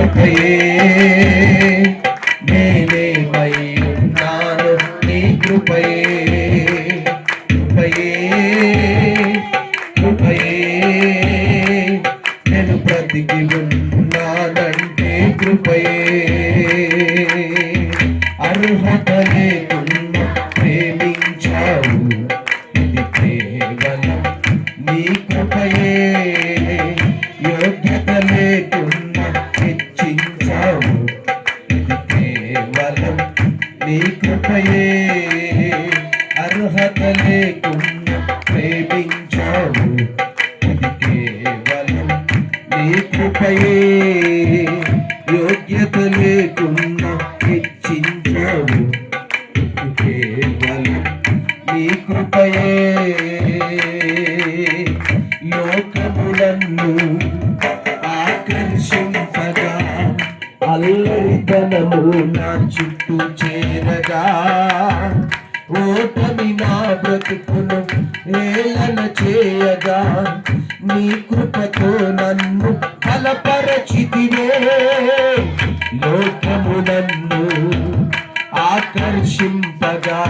కృపయే నేనేమై ఉన్నాను నీ కృపయే కృపయే కృపయే నేను బ్రతికి ఉన్నానంటే కృపయే అర్హత లేకుండా ప్రేమించావు ఇది కేవలం నీ కృపయే యోగ్యత లేకుండా హెచ్చించావు ఇది కేవలం నీ కృపయే అర్హత లేకుండా ప్రేమించావు ఇది కేవలం నీ కృపయే యోగ్యత లేకుండా హెచ్చించావు ఇది కేవలం నీ కృపయే లోకములను ఆకర్షింపగా అల్లరితనము నా చుట్టూ చేరగా ఓటమి నా బ్రతుకును ఏలన చేయగా నీ కృపతో నన్ను బలపరచితివే లోకములను ఆకర్షింపగా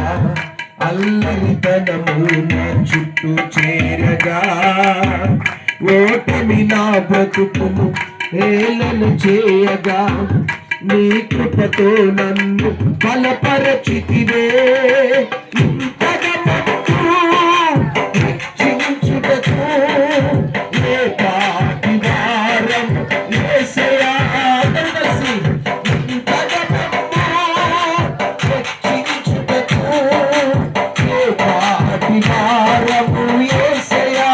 అల్లరితనము నా చుట్టూ చేరగా ఓటమి నా బ్రతుకును ఏలను చేయగా నీ కృపతో నన్ను బలపరచితివే హెచ్చించుటకు ఏకాకి వారం యేసయ్యా హెచ్చించుటకు ఏకాకి వారము యేసయ్యా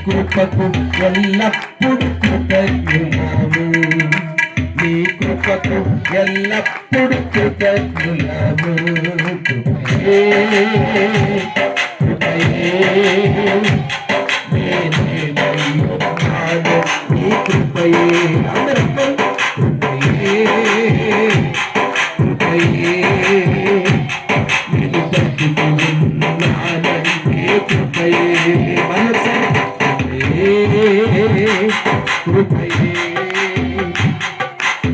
కృపకు ఎల్లప్పుడు కృతజ్ఞులము నీ కృపకు ఎల్లప్పుడు కృతజ్ఞులము కృపయే కృపయే నేనేమై ఉన్నాను నీ కృపయే అందరూ కృపయే కృపయే నేను బ్రతికి ఉన్నానంటే కృపయే కృపయే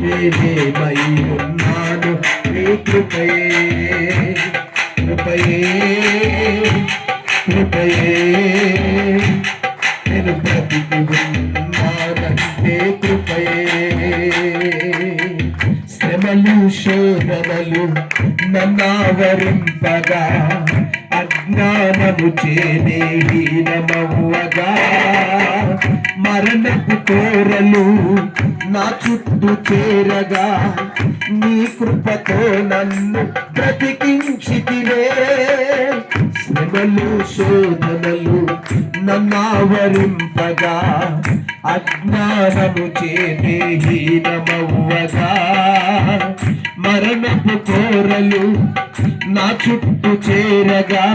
నేనేమై ఉన్నాను నీ కృపయే కృపయే కృపయే నేను బ్రతికి ఉన్నానంటే కృపయే శ్రమలు శోధనలు నన్నావరింపగా అజ్ఞానము చేనే హీనమవ్వగా మరణపు కోరలు నా చుట్టూ చేరగా నీ కృపతో నన్ను బ్రతికించితివే శ్రమలు శోధనలు నన్నావరింపగా అజ్ఞానము చేనే హీనమవ్వగా మరణపు కోరలు నా చుట్టూ చేరగా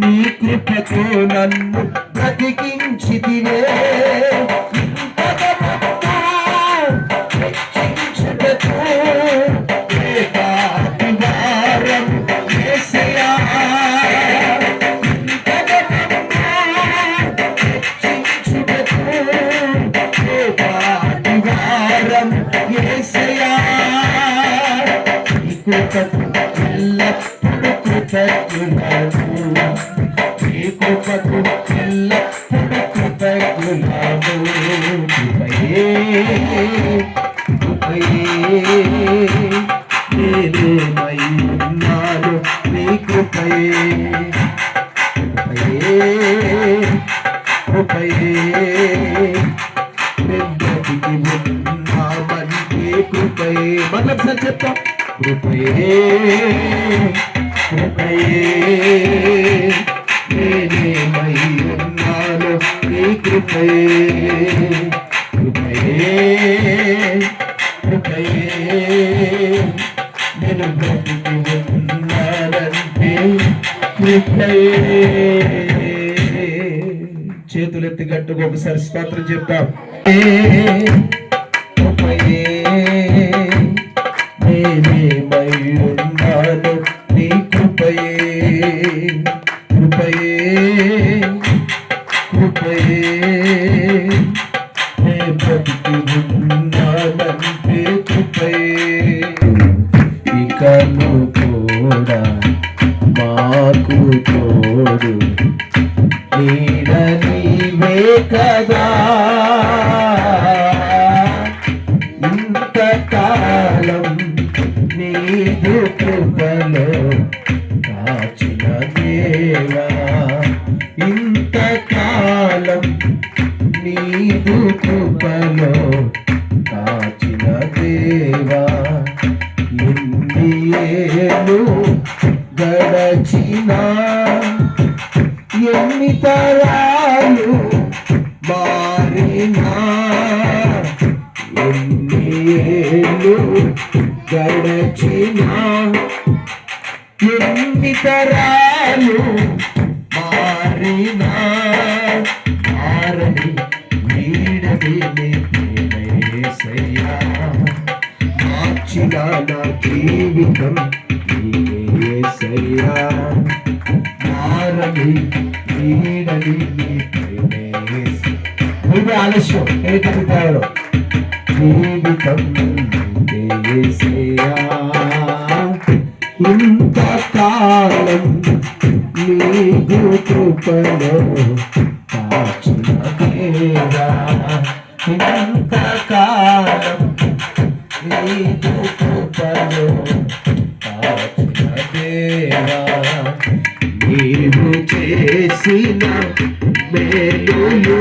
నీ కృపతో నన్ను బ్రతికించితివే ఎల్లప్పుడు కృతజ్ఞులము నీ కృపకు ఎల్లప్పుడు కృతజ్ఞులము కృపయే కృపయే నేనేమై ఉన్నాను నీ కృపయే కృపయే కృపయే బ్రతికి ఉన్నామంటే కృపయే మళ్ళొకసారి చెప్తాం కృపయే కృపయే నేనేమై ఉన్నాను నీ కృపయే కృపయే కృపయే నేను బ్రతికి ఉన్నానంటే కృపయే చేతులెత్తి గట్టుకు ఒకసారి స్తోత్రం చెప్తాం కృపయే నేనేమై ఉన్నాను నీ కృపయే కృపయే కృపయే నే బ్రతికి కదా ఇంతకాలం నీదు కృపలో కాచిన దేవా, ఇంతకాలం నీదు కృపలో కాచిన దేవా. ఎన్ని ఏళ్ళు గడచినా, ఎన్ని తరాలు మారినా, ఎన్ని ఏళ్ళు గడచినా, ఎన్ని తరాలు మారినా, మారని వీడని నీ ప్రేమయేసయ్యా. మార్చిన నా జీవితం యేసయ్యా, మారని వీడని నీ ప్రేమయేసయ్యా. ఆలస్యం ఏకవితాడు జీవితం యేసయ్యా. ఇంతకాలం నీదు కృపలో కాచిన దేవా, ఇంతకాలం నీదు కృపలో కాచిన దేవా. నీవు చేసిన మేలులు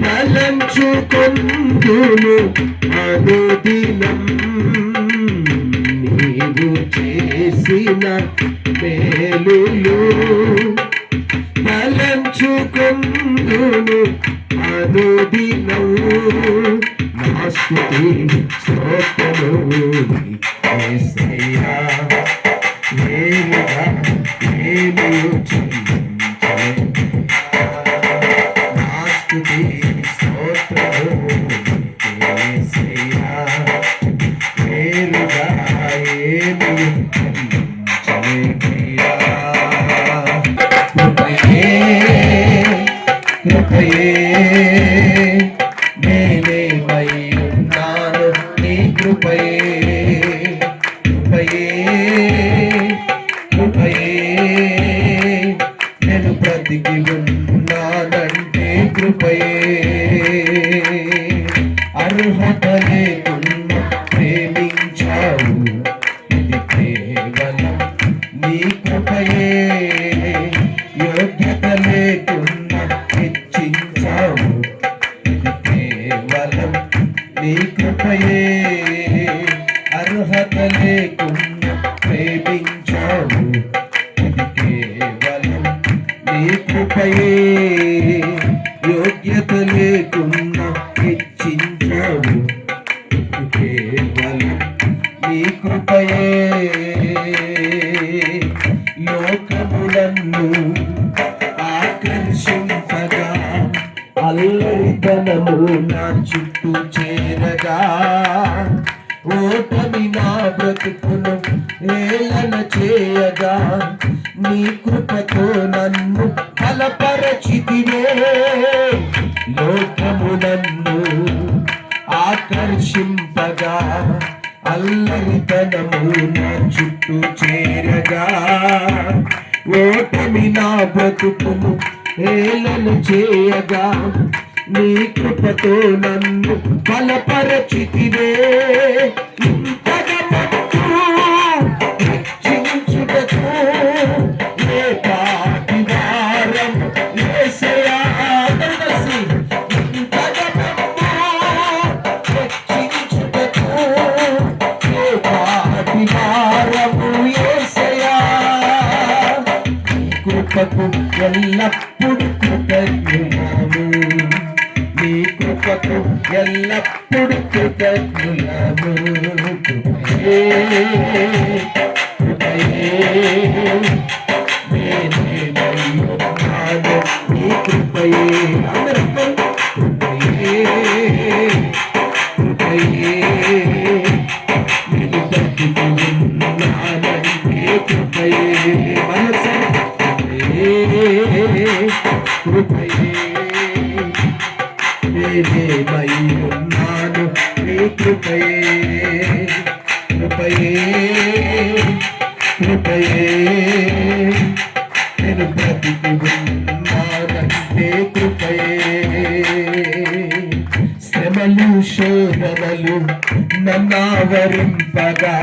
తలంచుకొందును అనుదినం, నీవు చేసిన మేలులు తలంచుకొందును అనుదినం. నా స్తుతి స్తోత్రములు యేసయ్యా, ఏమిగా ఏమియు చెల్లించెదను. నా స్తుతి స్తోత్రములు యేసయ్యా, ఏమిగా ఏమియు చెల్లించెదనయ్యా. కృపయే కృపయే నేనేమై ఉన్నాను నీ కృపయే, కృపయే కృపయే నేను బ్రతికి ఉన్నానంటే కృపయే. అర్హత లేకున్నా ప్రేమించావు, ఇది కేవలం నీ కృపయే. యోగ్యత లేకున్నా హెచ్చించావు, ఇది కేవలం నీ కృపయే. అర్హత లేకున్నా ప్రేమించావు, ఇది కేవలం నీ కృపయే. యోగ్యత లేకున్నా హెచ్చించావు, ఇది కేవలం నీ కృపయే. లోకములను ఆకర్షింపగా, అల్లరితనము నా చుట్టూ చేరగా, ఓటమి నా బ్రతుకును ఏలన చేయగా, నీ కృపతో నన్ను బలపరచితివే. లోకములను ఆకర్షింపగా, అల్లరితనము నా చుట్టూ చేరగా, ఓటమి నా బ్రతుకును ఏలను చేయగా, నీ కృపతో నన్ను బలపరచితివే. ఇంతగా మట్టు హెచ్చించుటకు ఏ పాటి వారం యేసయ్యా. ఇంతగా మట్టు హెచ్చించుటకు ఏ పాటి వారము యేసయ్యా. కృపకు ఎల్లప్పుడు కృతజ్ఞులము, నీ కృపకు ఎల్లప్పుడు కృతజ్ఞులము. కృపయే కృపయే నేనేమై ఉన్నాను నీ కృపయే. అందరూ కృపయే కృపయే నేను బ్రతికి ఉన్నానంటే కృపయే. మనసు కృపయే నేనేమై ఉన్నాను నీ కృపయే. కృపయే కృపయే నేను బ్రతికి ఉన్నానంటే కృపయే. కృపయే. శ్రమలు శోధనలు నన్నావరింపగా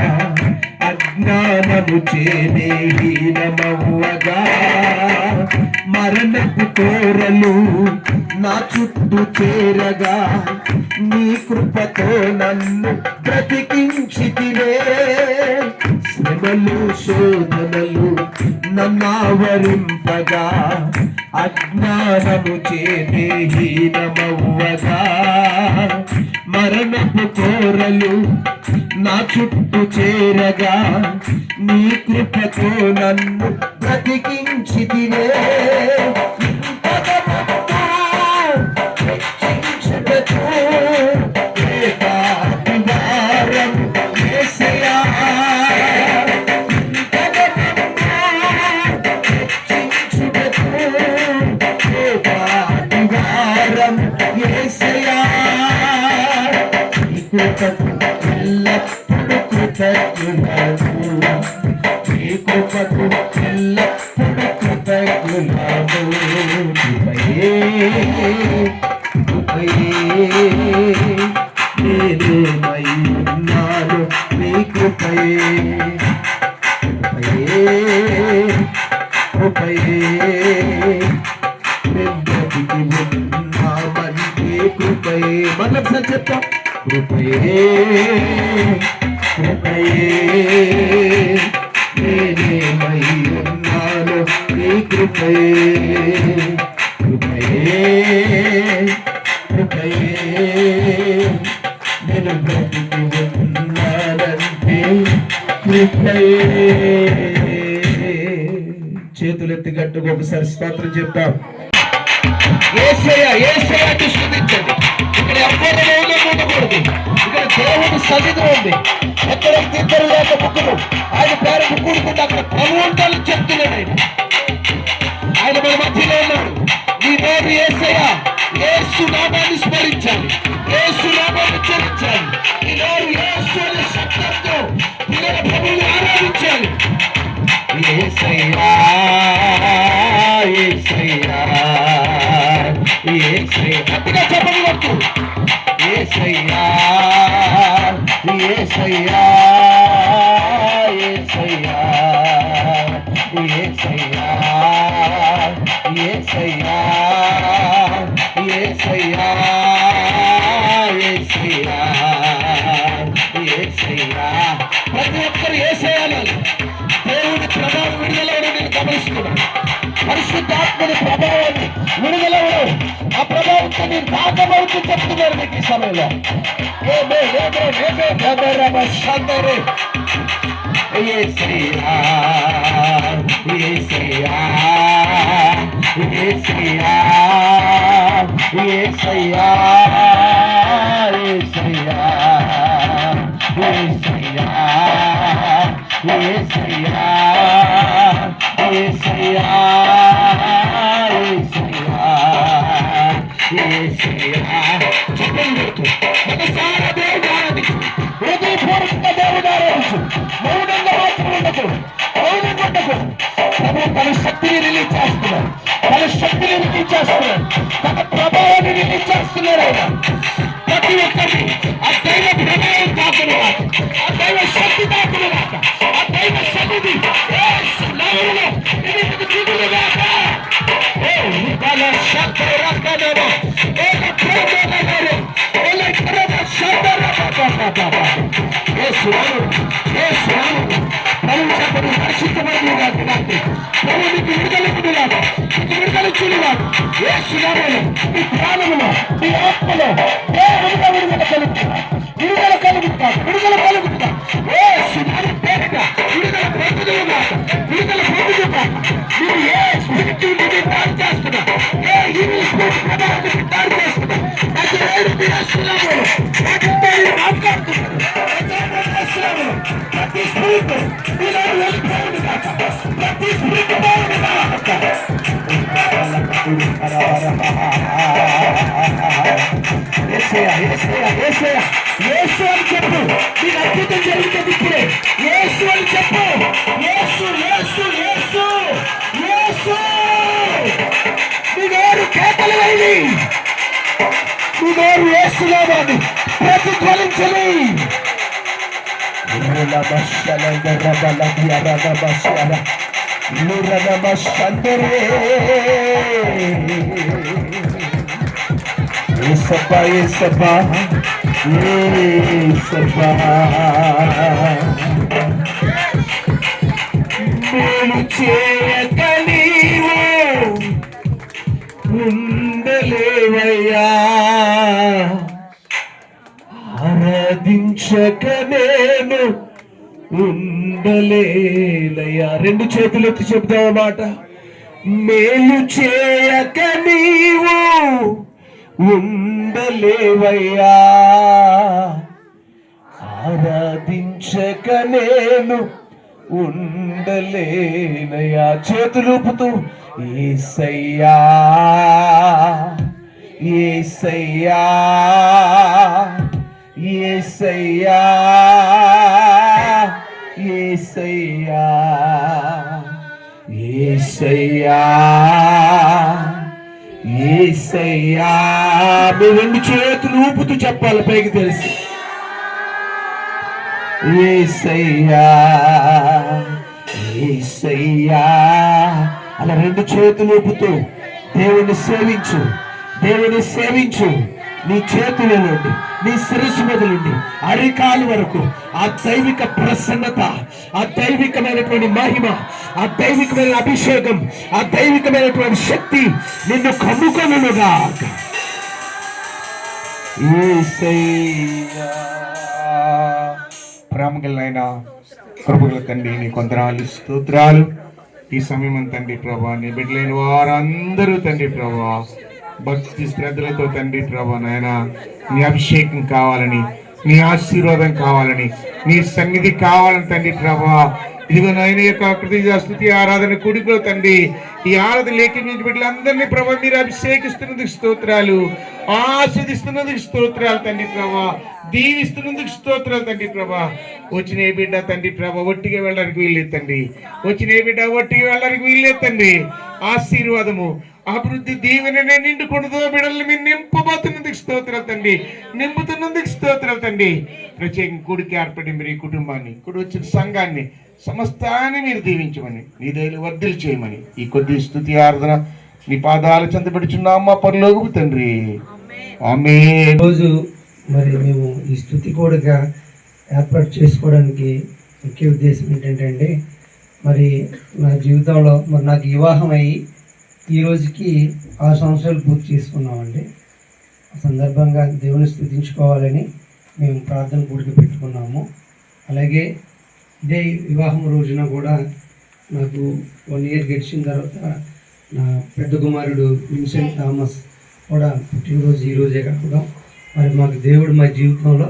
అజ్ఞానము చేనే హీనమవ్వగా మరణపు కోరలు నా చుట్టూ చేరగా నీ కృపతో నన్ను బ్రతికించితివే. శ్రమలు శోధనలు నన్నావరింపగా అజ్ఞానము చేనే హీనమవ్వగా మరణపు కోరలు నా చుట్టూ చేరగా నీ కృపతో నన్ను బ్రతికించితివే. ఎల్లప్పుడు కృతజ్ఞులను నీ కృపకు ఎల్లప్పుడు కృతజ్ఞులను. కృపయే కృపయే నేనేమై ఉన్నాను నీ కృపయే. కృపయే కృపయే బ్రతికి ఉన్నామంటే కృపయే. మనం సార్ చెప్తాం. కృపయే కృపయే నేనేమై ఉన్నాను నీ కృపయే. కృపయే కృపయే నేను బ్రతికి ఉన్నానంటే కృపయే. చేతులెత్తి గట్టుకు ఒకసారి స్తోత్రం చెప్తాం. యేసయ్య యేసయ్య అంటే స్తుతించండి. ఇక్కడ ఎవ్వరు ఉండకూడదు. ఇక్కడ దేవుడు సన్నిధి ఉంది. ఎక్కడ ఇద్దరు లేక ముగ్గురు ఆయన పేరు ముగ్గురుకుంటే అక్కడ ప్రభు ఉంటాను చెప్తున్నాడు. ఆయన మన మధ్యలో ఉన్నాడు. నీ పేరు యేసయ్య. యేసు నామాన్ని స్మరించాలి. యేసు నామాన్ని చరించాలి. ఈ నోరు యేసు అనే శబ్దంతో పిల్లల ప్రభువుని ఆరాధించాలి. యేసయ్యా యేసయ్యా యేసయ్యా గట్టిగా చెప్పండి. వద్దు యేసయ్యా యేసయ్యా యేసయ్యా యేసయ్యా యేసయ్యా యేసయ్యా యేసయ్యా యేసయ్యా. ప్రతి ఒక్కరు యేసయ్యాలి. దేవుడి ప్రభావం విడుదలవడం నేను గమనిస్తున్నాను. పరిశుద్ధాత్మని ప్రభావాన్ని విడుదలవడం ఆ ప్రభావంతో నేను తాకబడుతూ చెప్తున్నారు మీకు ఈ సమయంలో. యేసయ్యా యేసయ్యా యేసయ్యా యేసయ్యా యేసయ్యా యేసయ్యా యేసయ్యా యేసయ్యా యేసయ్యా చెప్పండి. ఒకసారి దేవుడు ఆరాధించు. హృదయపూర్వకంగా దేవుడు ఆరాధించు. మౌనంగా మాత్రం ఉండకు. మౌనంగా ఉండకు. ప్రభు తన శక్తిని రిలీజ్ చేస్తున్నాడు. తన శక్తిని రిలీజ్ చేస్తున్నాడు. తన ప్రభావాన్ని రిలీజ్ చేస్తున్నాడు. ఆయన ప్రతి ఒక్కరిని ఆ దైవ ప్రభావం తాకును కాక, ఆ దైవ శక్తి తాకును కాక, ఆ దైవ సన్నిధి విడుదల కలుగుతాడు. విడుదల కలుగుతాడు. విడుదల పొందుగా మీరు ఏ స్పిరిట్ దాడి చేస్తున్నా, ఏ ఈవిల్ స్పిరిట్ ప్రభావాన్ని దాడి చేస్తున్నా, మాట్లాడుతున్నారు. ప్రతి స్పిరిట్ వెళ్ళిపోయింది కాక, ప్రతి స్పిరిట్ యేసు అని చెప్పు. నీకు అద్భుతం జరుగుతుంది ఇప్పుడే. యేసు అని చెప్పు. యేసు యేసు యేసు యేసు. నీ వేరు కేకలు వేయి. యేసు నామమున ప్రతిధ్వనించని. ఏసబ్బా ఏసబ్బా ఏసబ్బా మేలు చేయక నీవు ఉండలేవయ్యా, ఆరాధించక నేను ఉండలేనయ్యా. రెండు చేతులు ఎత్తి చెప్తాం మాట. మేలు చేయక నీవు ఉండలేవయ్యా, ఆరాధించక నేను ఉండలేనయ్యా. చేతులూపుతూ యేసయ్యా యేసయ్యా యేసయ్యా యేసయ్యా యేసయ్యా యేసయ్యా. మీ రెండు చేతులు ఊపుతూ చెప్పాలి పైకి తెలిసి. యేసయ్యా యేసయ్యా అలా రెండు చేతులు ఊపుతూ దేవుని సేవించు, దేవుని సేవించు. నీ చేతుల నుండి, నీ శిరస్సు మొదలుండి అరికాలు వరకు ఆ దైవిక ప్రసన్నత, ఆ దైవికమైనటువంటి మహిమ, ఆ దైవికమైన అభిషేకం, ఆ దైవికమైనటువంటి శక్తి నిన్ను కమ్ముకొనుగా. ప్రేమగలైన కృపగల తండ్రి నీ కొందనాలు స్తోత్రాలు. ఈ సమయం తండ్రి ప్రభా నీ బిడ్డలైన వారందరూ తండ్రి ప్రభా భక్తి శ్రద్ధలతో తండ్రి ప్రభా నాయన నీ అభిషేకం కావాలని, నీ ఆశీర్వాదం కావాలని, నీ సన్నిధి కావాలని తండ్రి ప్రభా ఇదిగో నాయన యొక్క స్తుతి ఆరాధన కూడికలో తండ్రి ఈ ఆరాధన లేఖించిన బిడ్డలందరినీ ప్రభా మీరు అభిషేకిస్తున్నందుకు స్తోత్రాలు, ఆస్వాదిస్తున్నందుకు స్తోత్రాలు తండ్రి ప్రభా, దీవిస్తున్నందుకు స్తోత్రాలు తండ్రి ప్రభా. వచ్చిన ఏ బిడ్డ తండ్రి ప్రభా ఒట్టిగా వెళ్ళడానికి వీల్లేదు తండ్రి, వచ్చిన ఏ బిడ్డ ఒట్టిగా వెళ్ళడానికి వీల్లేదు తండ్రి. ఆశీర్వాదము, అభివృద్ధి, దీవెననే నిండుకొండతో బిడ్డల్ని మీరు నింపబోతున్నందుకు స్తోత్రాలు తండ్రి, నింపుతున్నందుకు స్తోత్రాలు తండ్రి. ప్రత్యేకంగా కూడికి ఏర్పడి మీరు ఈ కుటుంబాన్ని, కూడి వచ్చిన సంఘాన్ని సమస్తాన్ని మీరు దీవించమని, నీ దయలు వర్ధిల్లు చేయమని ఈ కొద్ది స్తుతి ఆరాధన నీ పాదాలు చెంతపెడుచున్నామా పరలోకపు తండ్రి. ఆమేన్. రోజు మరి మేము ఈ స్తుతి కూడిక ఏర్పాటు చేసుకోవడానికి ముఖ్య ఉద్దేశం ఏంటంటే మరి నా జీవితంలో మరి నాకు వివాహం అయ్యి ఈ రోజుకి 6 సంవత్సరాలు పూర్తి చేసుకున్నామండి. ఆ సందర్భంగా దేవుని స్తుతించుకోవాలని మేము ప్రార్థన కూడిక పెట్టుకున్నాము. అలాగే ఇదే వివాహం రోజున కూడా నాకు 1 ఇయర్ గడిచిన తర్వాత నా పెద్ద కుమారుడు విన్సెంట్ థామస్ కూడా పుట్టినరోజు ఈరోజే కావడం మరి మాకు దేవుడు మా జీవితంలో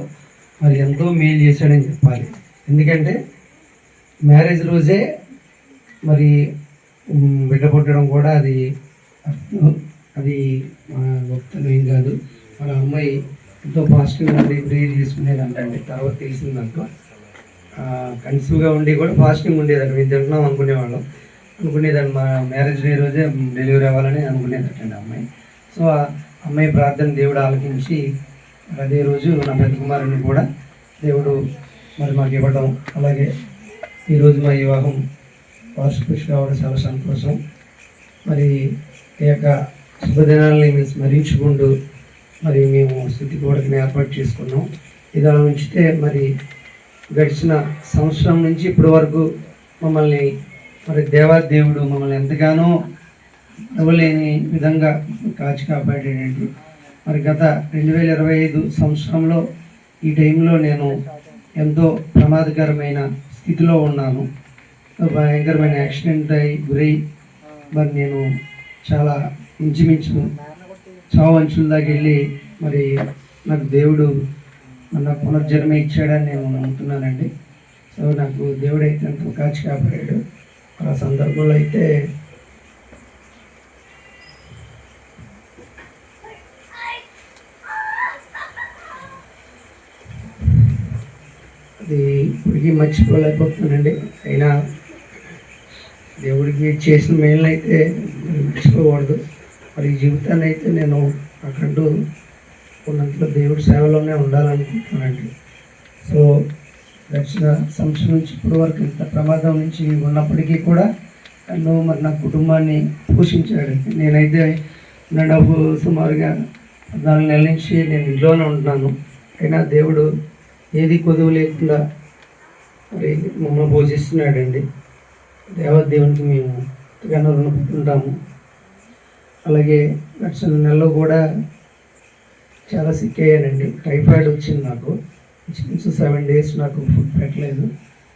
మరి ఎంతో మేలు చేశాడని చెప్పాలి. ఎందుకంటే మ్యారేజ్ రోజే మరి బిడ్డ పుట్టడం కూడా అది గొప్పతనం ఏం కాదు. మన అమ్మాయి ఎంతో ఫాస్ట్గా ఉండి ప్రేయర్ చేసుకునేది అంటే తర్వాత తెలిసిందంటూ కన్సీవ్గా ఉండి కూడా ఫాస్టింగ్ ఉండేదండి. మేము తింటున్నాం అనుకునేదాన్ని మా మ్యారేజ్ డే రోజే డెలివరీ అవ్వాలని అనుకునేదటండి అమ్మాయి. సో ఆ అమ్మాయి ప్రార్థన దేవుడు ఆలకించి అదే రోజు నా పెద్ద కుమారుని కూడా దేవుడు మరి మాకు ఇవ్వడం, అలాగే ఈరోజు మా వివాహం వార్షిక కావడం చాలా సంతోషం. మరి ఈ యొక్క శుభదినాలని మేము స్మరించుకుంటూ మరి మేము స్తుతి కూడికని ఏర్పాటు చేసుకున్నాం. ఇలా ఉంచితే మరి గడిచిన సంవత్సరం నుంచి ఇప్పటి వరకు మమ్మల్ని మరి దేవుడు మమ్మల్ని ఎంతగానో ఇవ్వలేని విధంగా కాచి కాపాడేయండి. మరి గత 2025 సంవత్సరంలో ఈ టైంలో నేను ఎంతో ప్రమాదకరమైన స్థితిలో ఉన్నాను. భయంకరమైన యాక్సిడెంట్ అయి గురై మరి నేను చాలా ఇంచుమించు చావు అంచుల దాకా వెళ్ళి మరి నాకు దేవుడు నాకు పునర్జన్మ ఇచ్చాడని నేను నమ్ముతున్నానండి. సో నాకు దేవుడు అయితే ఎంతో కాచి కాపాడాడు. ఆ సందర్భంలో అయితే అది ఇప్పటికీ మర్చిపోలేకపోతున్నానండి. అయినా దేవుడికి చేసిన మేలు అయితే మర్చిపోకూడదు. మరి ఈ జీవితాన్ని అయితే నేను అక్కడంటూ ఉన్నంతలో దేవుడి సేవలోనే ఉండాలనుకుంటున్నానండి. సో గడిచిన సంవత్సరం నుంచి ఇప్పటి వరకు ఇంత ప్రమాదం నుంచి ఉన్నప్పటికీ కూడా నన్ను మరి నా కుటుంబాన్ని పోషించాడు. నేనైతే నడపు సుమారుగా 4 నెలల నుంచి నేను ఇంట్లోనే ఉంటున్నాను. అయినా దేవుడు ఏది కొదువు లేకుండా మరి మమ్మల్ని పోషిస్తున్నాడండి. దేవునికి మేము ఎంతగానో రుణపడుతుంటాము. అలాగే గడిచిన నెలలో కూడా చాలా సిక్ అయ్యానండి. టైఫాయిడ్ వచ్చింది నాకు. 7 days నాకు ఫుడ్ పెట్టలేదు.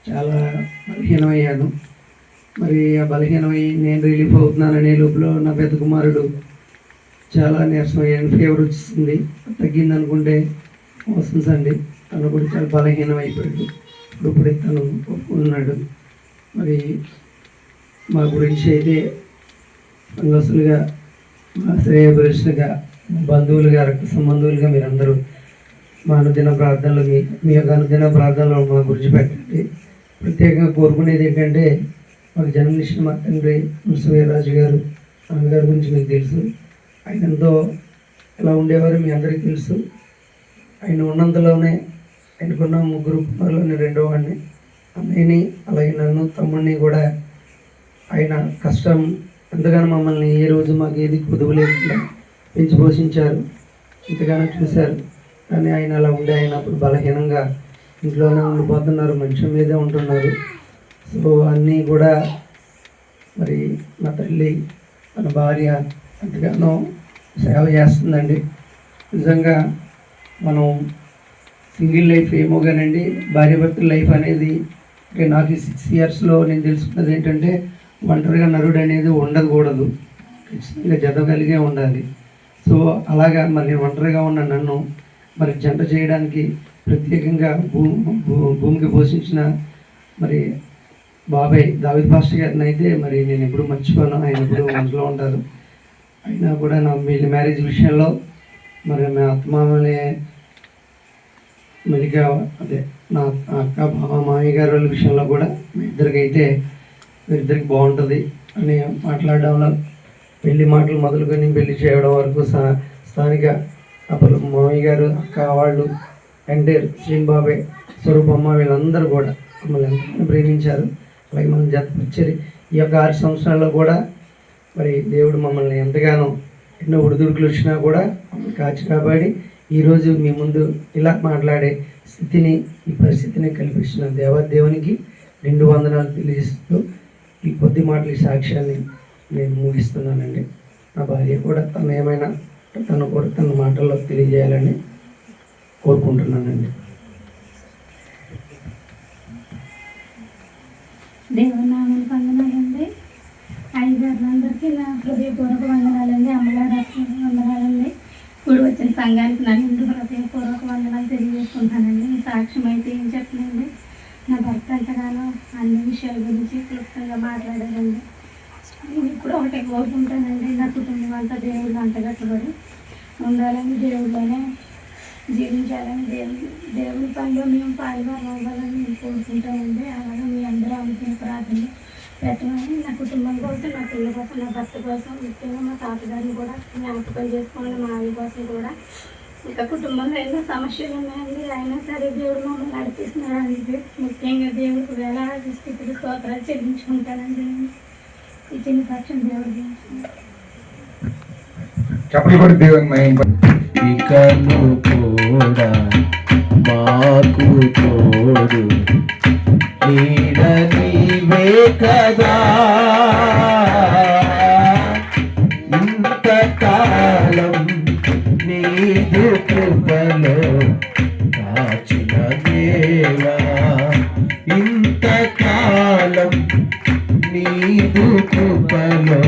చాలా బలహీనమయ్యాను. మరి ఆ బలహీనమయ్యి నేను రిలీఫ్ అవుతున్నాననే లోపల నా పెద్ద కుమారుడు చాలా నీరసమయ్యాను. ఫీవర్ వచ్చింది. తగ్గింది అనుకుంటే మోషన్స్ అండి. తను కూడా చాలా బలహీనం అయిపోయాడు. ఇప్పుడే తను ఉన్నాడు. మరి మా గురించి అయితే సంఘస్థులుగా, మా శ్రేయభిలాషులుగా, బంధువులుగా, రక్త సంబంధువులుగా మీరందరూ మా అనుదిన ప్రార్థనలు మీ యొక్క అనుదిన ప్రార్థనలో మా గురించి పెట్టండి. ప్రత్యేకంగా కోరుకునేది ఏంటంటే, మాకు జన్మనిచ్చిన మా తండ్రి మున్సివీరాజు గారు, నాన్నగారి గురించి మీకు తెలుసు. ఆయన ఎంతో ఎలా ఉండేవారు మీ అందరికీ తెలుసు. ఆయన ఉన్నంతలోనే ఆయనకున్న 3 కుమారులని 2వ వాడిని, అన్నయ్యని, అలాగే నన్ను, తమ్ముడిని కూడా ఆయన కష్టం ఎంతగానో మమ్మల్ని ఏ రోజు మాకు ఏది కుదువు లేకుండా పెంచి పోషించారు, ఇంతగానో చూశారు. కానీ ఆయన అలా ఉండే ఆయన అప్పుడు బలహీనంగా ఇంట్లోనే ఉండిపోతున్నారు, మంచం మీదే ఉంటున్నారు. సో అన్నీ కూడా మరి నా తల్లి, మన భార్య ఎంతగానో సేవ చేస్తుందండి. నిజంగా మనం సింగిల్ లైఫ్ ఏమో కానండి, భార్యాభర్తల లైఫ్ అనేది నాకు ఈ 6 yearsలో నేను తెలుసుకున్నది ఏంటంటే, ఒంటరిగా నరుడు అనేది ఉండకూడదు, ఖచ్చితంగా జత కలిగే ఉండాలి. సో అలాగా మరి నేను ఒంటరిగా ఉన్న నన్ను మరి జంట చేయడానికి ప్రత్యేకంగా భూమికి పోషించిన మరి బాబాయ్ దావిద్ పాస్టర్ గారిని అయితే మరి నేను ఎప్పుడు మర్చిపోను. ఆయన ఎప్పుడు మనసులో ఉంటారు. అయినా కూడా నా మ్యారేజ్ విషయంలో మరి మా అత్తమామలే మరిగా అదే నా అక్క మామయ్య గారి వాళ్ళ విషయంలో కూడా మీ ఇద్దరికి బాగుంటుంది అని మాట్లాడడంలో, పెళ్లి మాటలు మొదలుకొని పెళ్లి చేయడం వరకు స్థానిక అప్పుడు మామయ్య గారు, అక్క వాళ్ళు, ఎంటైర్ శ్రీన్ బాబాయ్, స్వరూపమ్మ వీళ్ళందరూ కూడా మమ్మల్ని ఎంతగానో ప్రేమించారు. అలాగే మనం జతపరిచారు. ఈ యొక్క 6 సంవత్సరాల్లో కూడా మరి దేవుడు మమ్మల్ని ఎంతగానో ఎన్నో ఒడిదుడుకులు వచ్చినా కూడా మమ్మల్ని కాచి కాపాడి ఈరోజు మీ ముందు ఇలా మాట్లాడే స్థితిని, ఈ పరిస్థితిని కల్పించిన దేవునికి 2 వందనాలు తెలియజేస్తూ ఈ కొద్ది మాటల సాక్ష్యాన్ని నేను ముగిస్తున్నానండి. నా భార్య కూడా తను కూడా తన మాటల్లో తెలియజేయాలని కోరుకుంటున్నానండి. దేవనామని వందనాలండి. అయ్యగారులందరికీ నా హృదయపూర్వక వందనాలండి. అమ్మగారు వందనాలండి. ఇప్పుడు వచ్చిన సంఘానికి నా నిండు హృదయపూర్వక వందనాలు తెలియజేసుకుంటానండి. మీ సాక్ష్యం అయితే ఏం చెప్పనండి. నా భర్త ఎంతగానో అన్ని విషయాల గురించి క్లుప్తంగా మాట్లాడారండి. నేను ఇప్పుడు ఒకటే కోరుకుంటానండి, నా కుటుంబం అంతా దేవుళ్ళు అంతగట్టుబడి ఉండాలని, దేవుళ్ళనే జీవించాలని, దేవుని పనిలో మేము పాల్గొని అవ్వాలని నేను కోరుకుంటానండి. అలాగే మీ అందరూ అనుకున్న ప్రార్థన పెట్టమని, నా కుటుంబం కోసం, నా పిల్లల కోసం, నా భర్త కోసం, ముఖ్యంగా మా తాతగారిని కూడా జ్ఞాపకం చేసుకోవాలి, మా ఆవిడ కోసం కూడా. ఇంకా కుటుంబంలో ఎన్నో సమస్యలు ఉన్నాయండి. అయినా సరే దేవుడు మమ్మల్ని నడిపిస్తున్నాడండి. ముఖ్యంగా దేవుడికి వేలాది స్థితికి స్తోత్రాలు చెల్లించుకుంటానండి. ఈ చిన్న సాక్ష్యం దేవుడికి చెప్పలు కూడా దేవుని మహిమ. ఇకను కూడా మాకు తోడు నీడ నీవే కదా, ఇంతకాలం నీదు కృపలో కాచిన దేవా, ఇంతకాలం నీదు కృపలో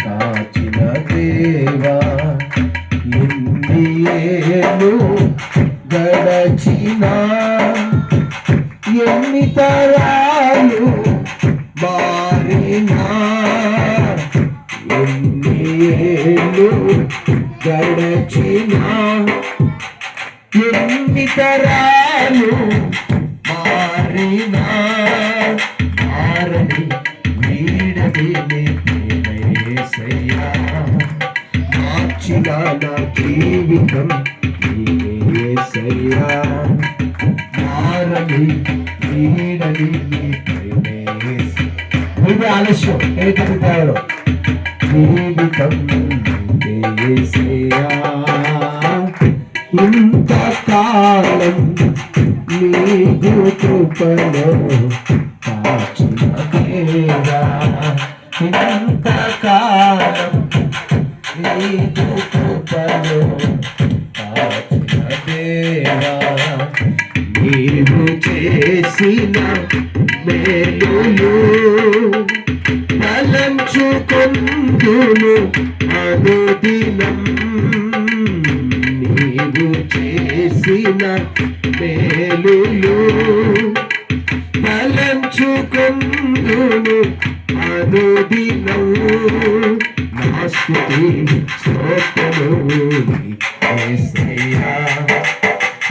కాచిన దేవా, ఎన్ని ఏళ్ళు గడచినా, ఎన్ని తరాలు మారినా, ఎన్ని ఏళ్ళు గడచినా, ఎన్ని తరాలు మారినా, మారని నీడని యేసయ్యా, మార్చిన నా జీవితం యేసయ్యా మారని వీడని నీ ప్రేమే నువ్వే ఆలస్యం ఏ కవితాలో జీవితం యేసయ్యా ఇంతకాలం నీకు కృపలో కాచిన దేవా ఇంతకాలం నీకు కృపలో కాచిన దేవా నీవు చేసిన మేలులు తలంచుకొందును అనుదినం నీవు చేసిన మేలులు తలంచుకొందును అనుదినం నా స్తుతి స్తోత్రము యేసయ్యా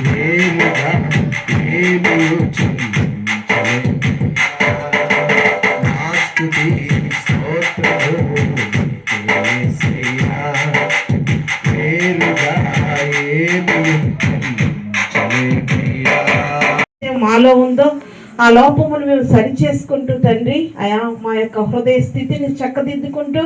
నేనుగా నేను చెల్లించలేను నా స్తుతి స్తోత్రము యేసయ్యా నేనుగా ఏమి చెల్లించలేనయ్యా మాలో ఉందో ఆ లోపమును మేము సరిచేసుకుంటూ తండ్రి అయా మా యొక్క హృదయ స్థితిని చక్కదిద్దుకుంటూ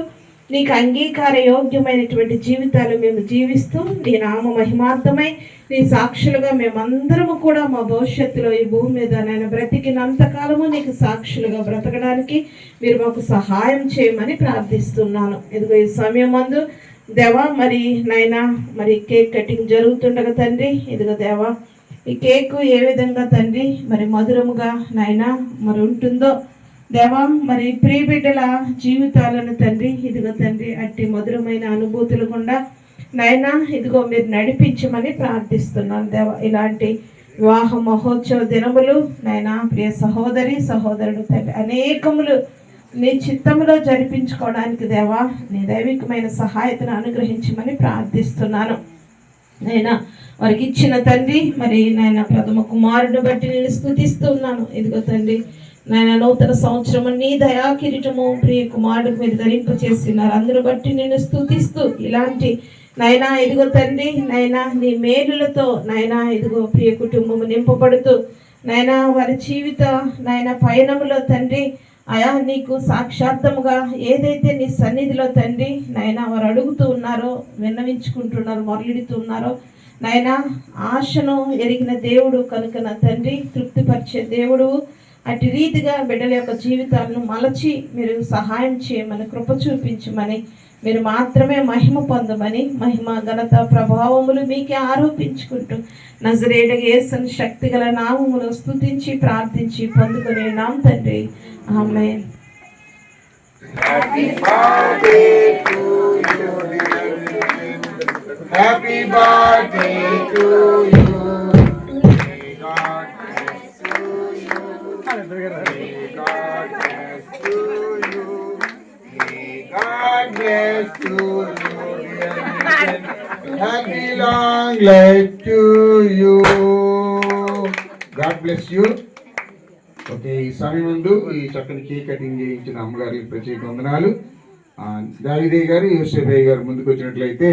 నీకు అంగీకార యోగ్యమైనటువంటి జీవితాలు మేము జీవిస్తూ నీ నామ మహిమార్థమై నీ సాక్షులుగా మేమందరము కూడా మా భవిష్యత్తులో ఈ భూమి మీద నేను బ్రతికినంతకాలము నీకు సాక్షులుగా బ్రతకడానికి మీరు మాకు సహాయం చేయమని ప్రార్థిస్తున్నాను. ఇదిగో ఈ సమయం మందు దేవా మరి నైనా మరి కేక్ కటింగ్ జరుగుతుండగా తండ్రి ఇదిగో దేవా ఈ కేకు ఏ విధంగా తండ్రి మరి మధురముగా నైనా మరి ఉంటుందో దేవా మరి ప్రియ బిడ్డల జీవితాలను తండ్రి ఇదిగో తండ్రి అట్టి మధురమైన అనుభూతులు గుండా నైనా ఇదిగో మీరు నడిపించమని ప్రార్థిస్తున్నాను దేవా. ఇలాంటి వివాహ మహోత్సవ దినములు నైనా ప్రియ సహోదరి సహోదరుడు తండ్రి అనేకములు నీ చిత్తములో జరిపించుకోవడానికి దేవా నీ దైవికమైన సహాయతను అనుగ్రహించమని ప్రార్థిస్తున్నాను. నైనా వారికి ఇచ్చిన తండ్రి మరి నాయన ప్రథమ కుమారుని బట్టి నేను స్తుతిస్తూ ఉన్నాను. ఇదిగో తండ్రి నాయన నూతన సంవత్సరం నీ దయా కిరీటము ప్రియ కుమారుడికి మీరు ధరింప చేస్తున్నారు. అందరూ బట్టి నేను స్తుతిస్తూ ఇలాంటి నైనా ఇదిగో తండ్రి నైనా నీ మేలులతో నైనా ఇదిగో ప్రియ కుటుంబము నింపబడుతూ నైనా వారి జీవిత నైనా పయనములో తండ్రి అయా నీకు సాక్షాత్తముగా ఏదైతే నీ సన్నిధిలో తండ్రి నైనా వారు అడుగుతూ ఉన్నారో విన్నవించుకుంటున్నారో మొరలిడుతూ ఉన్నారో నైనా ఆశను ఎరిగిన దేవుడు కనుక నా తండ్రి తృప్తిపరిచే దేవుడు అటు రీతిగా బిడ్డల యొక్క జీవితాలను మలచి మీరు సహాయం చేయమని కృప చూపించమని మీరు మాత్రమే మహిమ పొందమని మహిమ ఘనత ప్రభావములు మీకే ఆరోపించుకుంటూ నజరేయుడైన యేసుని శక్తి గల నామములో స్తుతించి ప్రార్థించి పొందుకునే నామ తండ్రి ఆమేన్. Happy birthday to you. Happy birthday to you. May God bless you. May God bless you. May God bless you. Happy long life to you. God bless you. Okay ఈ సమయం ముందు ఈ చక్కని కేక్ కటింగ్ చేయించిన అమ్మగారికి ప్రత్యేక వందనాలు. దావిదే గారు యోసేఫయ్య గారు ముందుకు వచ్చినట్లయితే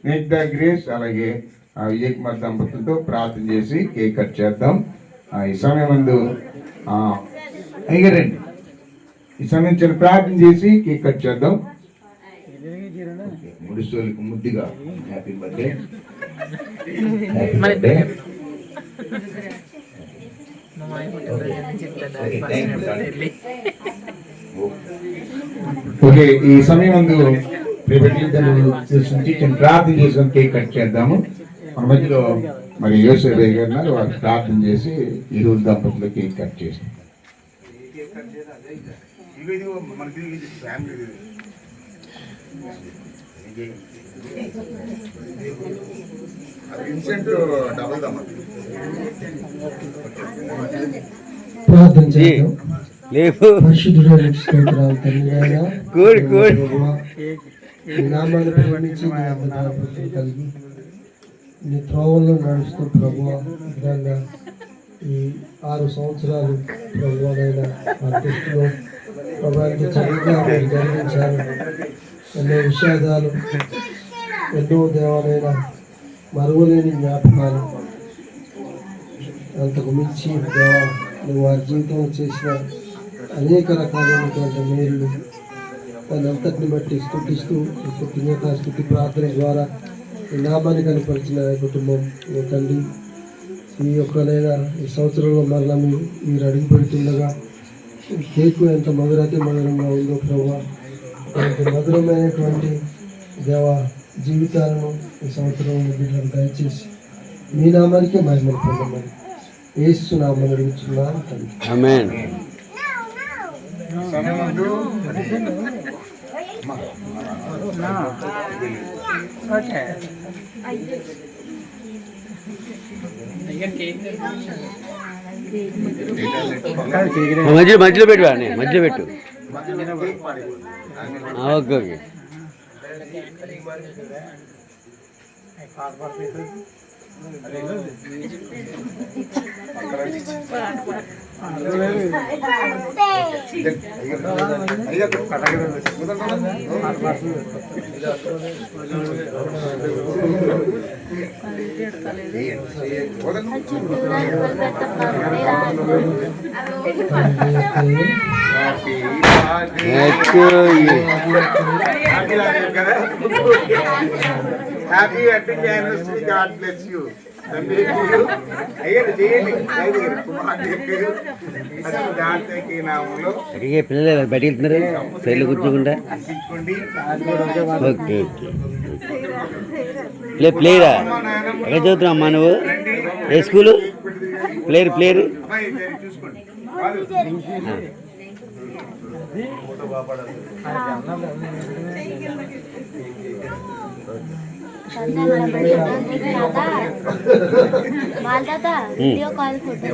మేక్ ద గ్రేస్ అలాగే విజయకుమార్ దంపతులతో ప్రార్థన చేసి కేక్ కట్ చేద్దాం. ఈ సమయం ముందు అయ్యారండి ఈ సమయం చిన్న ప్రార్థన చేసి కేక్ కట్ చేద్దాం. ముడిసోళ్ళకి ముద్దుగా హ్యాపీ బర్త్డే. ఓకే ఈ సమయం ముందు ప్రార్థన చేసి కేక్ కట్ చేద్దాము. మన మధ్యలో మరి యోసేఫయ్య గారు ఉన్నారు, వారు ప్రార్థన చేసి ఇరువురు దంపతులు కేక్ కట్ చేసి ప్రార్థన చేద్దాం. పరిశుద్ధుడైన స్తోత్రాలు తండ్రి నాయనా. నీ నామాన్ని ప్రేమించి నీ అభివృద్ధి కలిగి నీ త్రోవల్లో నడుస్తూ ప్రభువా విధంగా ఈ 6 సంవత్సరాలు ప్రభువైనా మా దృష్టిలో ప్రభావిత చక్కగా మీరు జరిగించారు. ఎన్నో విషాదాలు ఎన్నో దేవాలైన మరువలేని జ్ఞాపకాలు. అంతకు మించి దేవా నువ్వు వారి జీవితంలో చేసిన అనేక రకాలైనటువంటి మేలులు దానంతటిని బట్టి స్తుతిస్తూ ఈ కృతజ్ఞత స్తుతి ప్రార్థన ద్వారా ఈ నామాన్ని కనపరిచిన కుటుంబం ఈ తండ్రి ఈ యొక్కనైనా ఈ సంవత్సరంలో మరలా మీరు అడుగు పెడుతుండగా ఈ కేకు ఎంత మధురతి మధురంగా ఉందో ప్రభావ అంత మధురమైనటువంటి దేవ జీవితాలను ఈ సంవత్సరంలో బిడ్డలను దయచేసి మీ నామానికే మహిమలు పొందమని యేసు నామమున అడుగుతున్నాను తండ్రి. ఆమేన్. మధ్యలో పెట్టు వాడిని, మధ్యలో పెట్టు. Okay okay. Happy wedding anniversary. God bless you. పిల్లలు బయటికి వెళ్తున్నారు, సైడ్లో కూర్చోకుండా. Okay okay. ప్లేయరా ఎక్కడ చదువుతున్నావు అమ్మా నువ్వు? ఏ స్కూలు? ప్లేయర్ मालदाता वीडियो कॉल होते